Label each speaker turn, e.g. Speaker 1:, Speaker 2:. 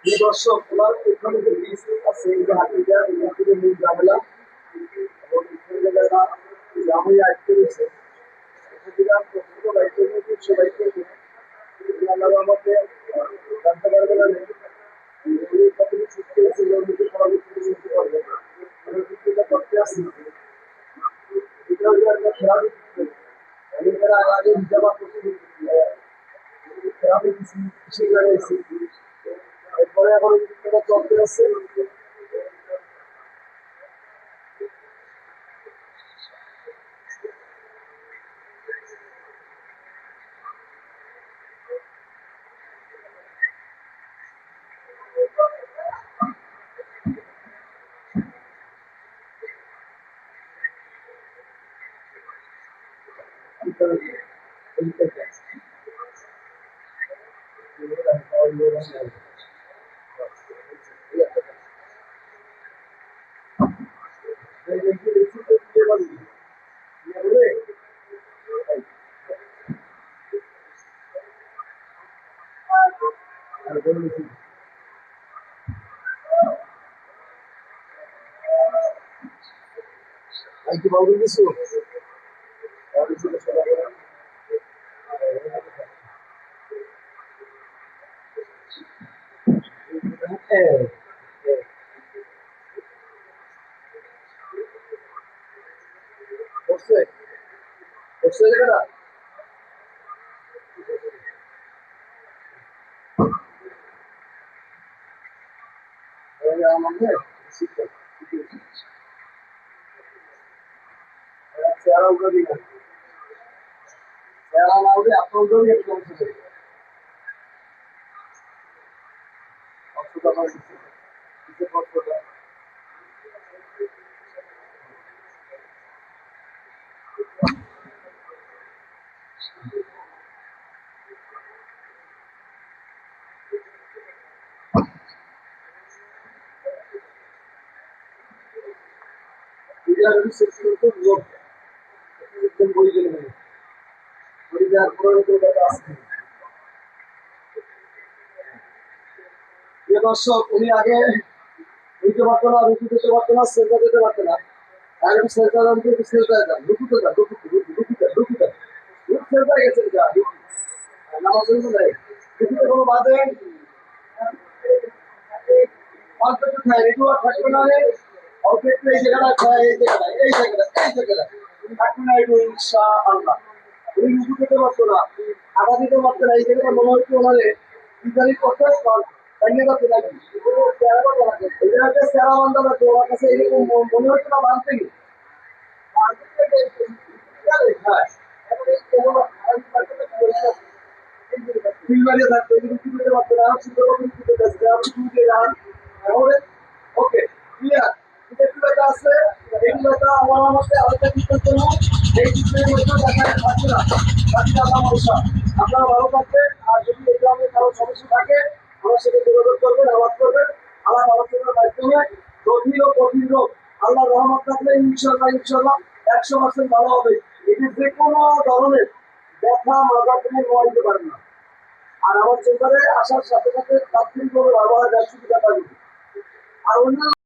Speaker 1: এই দর্শক ওনার এখানে যে বীজ আছে এই যে হাতিটা এই হাতির মূল ঝামেলা এবং এই জায়গাটা জামুই আটকে রয়েছে সেটা প্রথম দায়িত্ব নিয়ে কিছু দায়িত্ব নিয়ে আল্লাহ আমাকে জানতে পারবে না উনি কতটুকু সুস্থ আছে উনি পরবর্তী শুনতে পারবে আমি কিন্তু এটা করতে আসি এটা হচ্ছে একটা থেরাপি আমি তারা আগে হিসাব করছি থেরাপি কিছু কিছু লাগাইছি এরপরে এখন এটা চলতে আসছে কি বলবেন কিছু করছে করছে জায়গাটা আমাকে শিক্ষা চেহারা উঠে দিবেন চেহারা না উঠে আপনার উঠে একটু সমস্যা নেই কষ্টটা আমার কিছু কষ্টটা এটা যদি শেষ করতে লোক একদম বই গেলে হবে বই দেওয়ার পরে তো কথা আসবে প্রিয় দর্শক উনি আগে বুঝতে পারতো না রুকু দিতে পারতো না সেজদা দিতে পারতো না আগে সেজদা দাম দিয়ে সেজদা দাম রুকুতে দাম রুকুতে রুকুতে সেজদা গেছে যা নামাজ পড়তে নাই রুকুতে কোনো বাদে পাঁচ বছর খায় রেটু আর থাকবে না রে অল্প একটু এই জায়গাটা খায় এই জায়গাটা থাকবে না একটু ইনশাআল্লাহ উনি রুকু দিতে পারতো না আধা দিতে পারতো না এই জায়গাটা মনে হচ্ছে ওনারে ইতালি করতে তাইলে যাচ্ছে নাকি চেহারা বান্ধা লাগবে ওর কাছে এরকম মনে হচ্ছে না বাঁধতেই ফিল্ডারিয়া থাকতো এগুলো কি করতে পারতো না ওকে ক্লিয়ার এগুলো আছে এগুলো আমার মধ্যে আরেকটা চিন্তার জন্য এই চিত্রের মধ্যে দেখা থাকছে না বাকি আল্লাহ ভরসা আপনারা ভালো থাকবেন আর যদি এই গ্রামে কারো সমস্যা থাকে আমার সাথে যোগাযোগ করবেন আলাপ করবেন আলাপ আলোচনার মাধ্যমে জটিল ও কঠিন রোগ আল্লাহ রহমত থাকলে ইনশাল্লাহ 100% ভালো হবে এটি যে কোনো ধরনের ব্যথা মাজা থেকে নোয়াইতে পারেন না আর আমার চেম্বারে আসার সাথে সাথে তাৎক্ষণিকভাবে ভালো হয় সুবিধা পাবেন আর অন্য